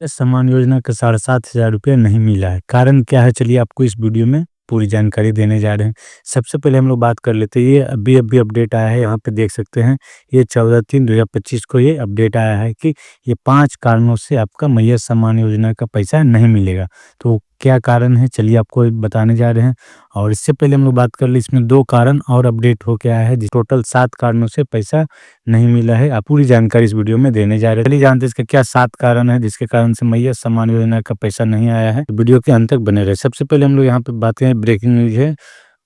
सम्मान योजना का 7,500 रुपये नहीं मिला है। कारण क्या है, चलिए आपको इस वीडियो में पूरी जानकारी देने जा रहे हैं। सबसे पहले हम लोग बात कर लेते हैं, ये अभी-अभी अपडेट आया है, यहाँ पे देख सकते हैं। ये 14/3/2025 को ये अपडेट आया है कि ये 5 कारणों से आपका मैया सम्मान योजना का पैसा नहीं मिलेगा। तो क्या कारण है, चलिए आपको बताने जा रहे हैं। और इससे पहले हम लोग बात कर ले, इसमें 2 कारण और अपडेट हो के आया है, टोटल 7 कारणों से पैसा नहीं मिला है। आप पूरी जानकारी इस वीडियो में देने जा रहे हैं। चलिए जानते हैं इसका क्या 7 कारण है जिसके कारण से मैया सम्मान योजना का पैसा नहीं आया है। तो वीडियो के अंत तक बने रहे। सबसे पहले हम लोग यहाँ पे बात करें, ब्रेकिंग न्यूज है,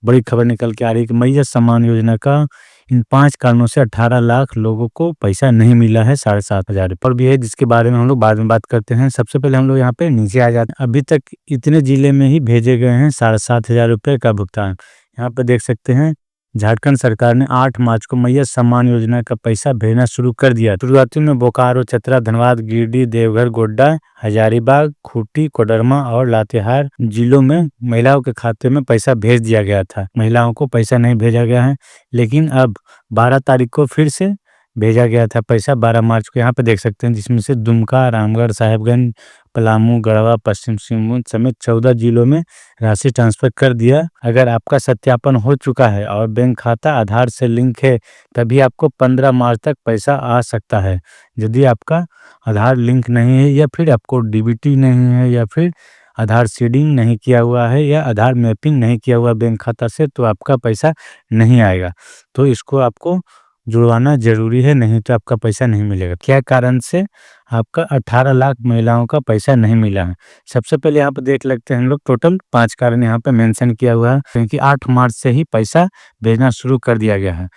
बड़ी खबर निकल के आ रही है कि मैया सम्मान योजना का इन 5 कारणों से 18 लाख लोगों को पैसा नहीं मिला है। 7,500 पर भी है, जिसके बारे में हम लोग बाद में बात करते हैं। सबसे पहले हम लोग यहाँ पे नीचे आ जाते हैं। अभी तक इतने जिले में ही भेजे गए हैं 7,500 रुपये का भुगतान। यहाँ पे देख सकते हैं, झारखंड सरकार ने 8 मार्च को मैया सम्मान योजना का पैसा भेजना शुरू कर दिया। शुरुआती में बोकारो, चतरा, धनबाद, गिरिडीह, देवघर, गोड्डा, हजारीबाग, खूंटी, कोडरमा और लातेहार जिलों में महिलाओं के खाते में पैसा भेज दिया गया था। महिलाओं को पैसा नहीं भेजा गया है, लेकिन अब 12 तारीख को फिर से भेजा गया था पैसा, 12 मार्च को। यहाँ पे देख सकते हैं, जिसमें से दुमका, रामगढ़, साहेबगंज, पलामू, गढ़वा, पश्चिम सिंहभूम समेत 14 जिलों में राशि ट्रांसफर कर दिया। अगर आपका सत्यापन हो चुका है और बैंक खाता आधार से लिंक है, तभी आपको 15 मार्च तक पैसा आ सकता है। यदि आपका आधार लिंक नहीं है, या फिर आपको डीबीटी नहीं है, या फिर आधार सीडिंग नहीं किया हुआ है, या आधार मैपिंग नहीं किया हुआ बैंक खाता से, तो आपका पैसा नहीं आएगा। तो इसको आपको जुड़वाना ज़रूरी है, नहीं तो आपका पैसा नहीं मिलेगा। क्या कारण से आपका 18 लाख महिलाओं का पैसा नहीं मिला है? सबसे पहले यहाँ पे देख लेते हैं हम लोग, टोटल 5 कारण यहाँ पे मेंशन किया हुआ है, क्योंकि 8 मार्च से ही पैसा भेजना शुरू कर दिया गया है।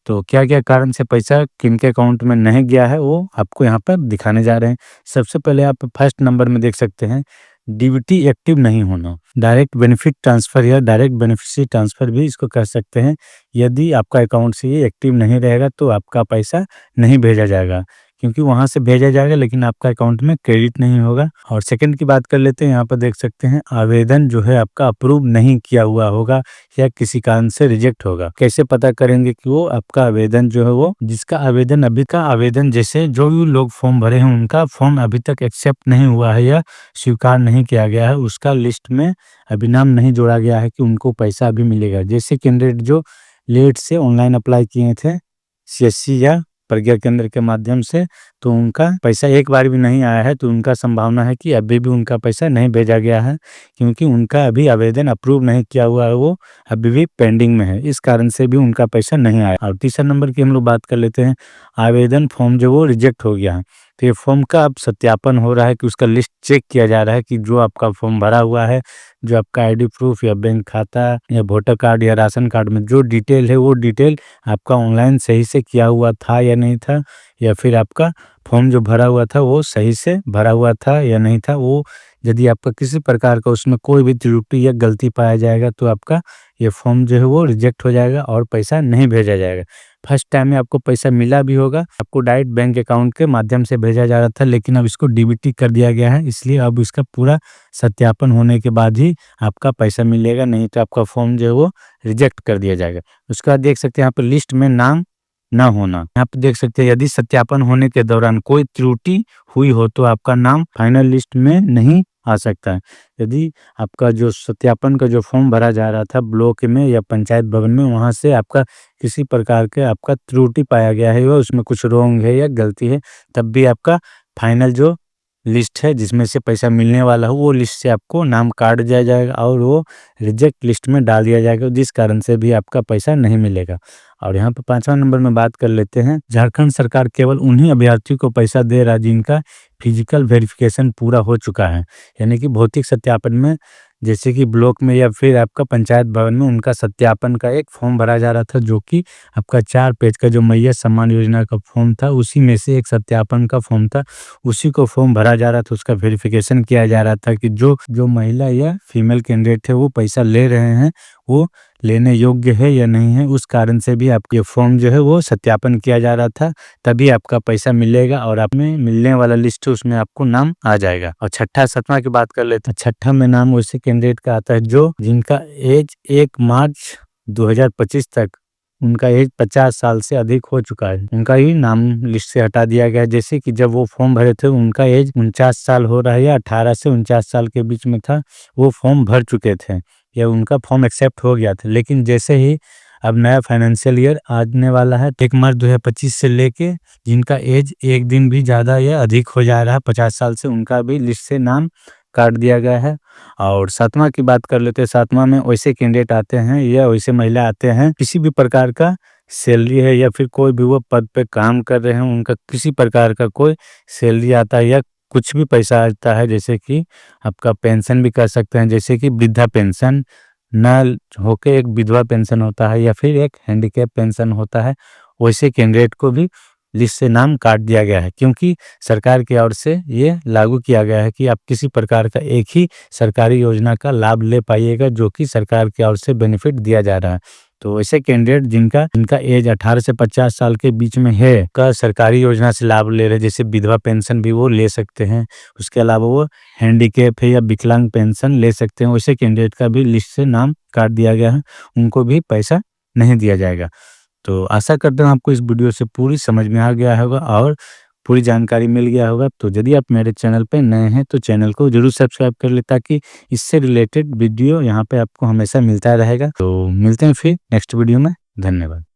तो क्या-क्या कारण से पैसा किनके अकाउंट में नहीं गया है, वो आपको यहाँ पर दिखाने जा रहे हैं। सबसे पहले आप फर्स्ट नंबर में देख सकते हैं, डीबीटी एक्टिव नहीं होना। डायरेक्ट बेनिफिट ट्रांसफ़र या डायरेक्ट बेनिफिशियरी ट्रांसफ़र भी इसको कह सकते हैं। यदि आपका अकाउंट से ये एक्टिव नहीं रहेगा, तो आपका पैसा नहीं भेजा जाएगा, क्योंकि वहाँ से भेजा जाएगा लेकिन आपका अकाउंट में क्रेडिट नहीं होगा। और सेकंड की बात कर लेते हैं, यहाँ पर देख सकते हैं, आवेदन जो है आपका अप्रूव नहीं किया हुआ होगा या किसी कारण से रिजेक्ट होगा। कैसे पता करेंगे कि वो आपका आवेदन जो है, वो जिसका आवेदन अभी का आवेदन, जैसे जो भी लोग फॉर्म भरे हैं उनका फॉर्म अभी तक एक्सेप्ट नहीं हुआ है या स्वीकार नहीं किया गया है, उसका लिस्ट में अभी नाम नहीं जोड़ा गया है कि उनको पैसा अभी मिलेगा। जैसे कैंडिडेट जो लेट से ऑनलाइन अप्लाई किए थे सीएससी या प्रज्ञा केंद्र के माध्यम से, तो उनका पैसा एक बार भी नहीं आया है, तो उनका संभावना है कि अभी भी उनका पैसा नहीं भेजा गया है, क्योंकि उनका अभी आवेदन अप्रूव नहीं किया हुआ है, वो अभी भी पेंडिंग में है। इस कारण से भी उनका पैसा नहीं आया। और तीसरा नंबर की हम लोग बात कर लेते हैं, आवेदन फॉर्म जो वो रिजेक्ट हो गया है। तो ये फॉर्म का अब सत्यापन हो रहा है कि उसका लिस्ट चेक किया जा रहा है कि जो आपका फॉर्म भरा हुआ है, जो आपका आईडी प्रूफ या बैंक खाता या वोटर कार्ड या राशन कार्ड में जो डिटेल है, वो डिटेल आपका ऑनलाइन सही से किया हुआ था या नहीं था, या फिर आपका फॉर्म जो भरा हुआ था वो सही से भरा हुआ था या नहीं था। वो यदि आपका किसी प्रकार का उसमें कोई भी त्रुटि या गलती पाया जाएगा, तो आपका ये फॉर्म जो है वो रिजेक्ट हो जाएगा और पैसा नहीं भेजा जाएगा। फर्स्ट टाइम में आपको पैसा मिला भी होगा, आपको डायरेक्ट बैंक अकाउंट के माध्यम से भेजा जा रहा था, लेकिन अब इसको डीबीटी कर दिया गया है, इसलिए अब इसका पूरा सत्यापन होने के बाद ही आपका पैसा मिलेगा, नहीं तो आपका फॉर्म जो है वो रिजेक्ट कर दिया जाएगा। उसके बाद देख सकते हैं यहाँ पे लिस्ट में नाम ना होना। यहाँ पे देख सकते हैं, यदि सत्यापन होने के दौरान कोई त्रुटि हुई हो, तो आपका नाम फाइनल लिस्ट में नहीं आ सकता है। यदि आपका जो सत्यापन का जो फॉर्म भरा जा रहा था ब्लॉक में या पंचायत भवन में, वहाँ से आपका किसी प्रकार के आपका त्रुटि पाया गया है, या उसमें कुछ रॉन्ग है या गलती है, तब भी आपका फाइनल जो लिस्ट है जिसमें से पैसा मिलने वाला हो, वो लिस्ट से आपको नाम काट दिया जाएगा और वो रिजेक्ट लिस्ट में डाल दिया जाएगा, जिस कारण से भी आपका पैसा नहीं मिलेगा। और यहाँ पे 5वां नंबर में बात कर लेते हैं, झारखंड सरकार केवल उन्हीं अभ्यर्थियों को पैसा दे रहा है जिनका फिजिकल वेरिफिकेशन पूरा हो चुका है, यानी कि भौतिक सत्यापन में, जैसे कि ब्लॉक में या फिर आपका पंचायत भवन में उनका सत्यापन का एक फॉर्म भरा जा रहा था, जो कि आपका 4 पेज का जो मैया सम्मान योजना का फॉर्म था, उसी में से एक सत्यापन का फॉर्म था, उसी को फॉर्म भरा जा रहा था, उसका वेरिफिकेशन किया जा रहा था कि जो महिला या फीमेल कैंडिडेट है वो पैसा ले रहे हैं, वो लेने योग्य है या नहीं है। उस कारण से भी आपके फॉर्म जो है वो सत्यापन किया जा रहा था, तभी आपका पैसा मिलेगा और आप में मिलने वाला लिस्ट है उसमें आपको नाम आ जाएगा। और छठा 7वां की बात कर लेते हैं। छठा में नाम वैसे कैंडिडेट का आता है जो जिनका एज 1 मार्च 2025 तक उनका एज 50 साल से अधिक हो चुका है, उनका ही नाम लिस्ट से हटा दिया गया है। जैसे कि जब वो फॉर्म भरे थे उनका एज 49 साल हो रहा है या 18 से 49 साल के बीच में था, वो फॉर्म भर चुके थे या उनका फॉर्म एक्सेप्ट हो गया था। लेकिन जैसे ही अब नया फाइनेंशियल ईयर आने वाला है 1 मार्च 2025 से लेके जिनका एज एक दिन भी ज़्यादा या अधिक हो जा रहा है 50 साल से, उनका भी लिस्ट से नाम काट दिया गया है। और 7वां की बात कर लेते हैं। 7वां में वैसे कैंडिडेट आते हैं या वैसे महिला आते हैं, किसी भी प्रकार का सैलरी है या फिर कोई भी वो पद पे काम कर रहे हैं, उनका किसी प्रकार का कोई सैलरी आता है या कुछ भी पैसा आता है, जैसे कि आपका पेंशन भी कर सकते हैं, जैसे कि वृद्धा पेंशन न होके एक विधवा पेंशन होता है या फिर एक हैंडीकैप पेंशन होता है, वैसे कैंडिडेट को भी लिस्ट से नाम काट दिया गया है। क्योंकि सरकार की ओर से ये लागू किया गया है कि आप किसी प्रकार का एक ही सरकारी योजना का लाभ ले पाइएगा जो कि सरकार की ओर से बेनिफिट दिया जा रहा है। तो ऐसे कैंडिडेट जिनका एज 18 से 50 साल के बीच में है का सरकारी योजना से लाभ ले रहे, जैसे विधवा पेंशन भी वो ले सकते हैं, उसके अलावा वो हैंडीकैप है या विकलांग पेंशन ले सकते हैं, वैसे कैंडिडेट का भी लिस्ट से नाम काट दिया गया है, उनको भी पैसा नहीं दिया जाएगा। तो आशा करता हूँ आपको इस वीडियो से पूरी समझ में आ गया होगा और पूरी जानकारी मिल गया होगा। तो यदि आप मेरे चैनल पे नए हैं तो चैनल को जरूर सब्सक्राइब कर ले, ताकि इससे रिलेटेड वीडियो यहाँ पे आपको हमेशा मिलता रहेगा। तो मिलते हैं फिर नेक्स्ट वीडियो में। धन्यवाद।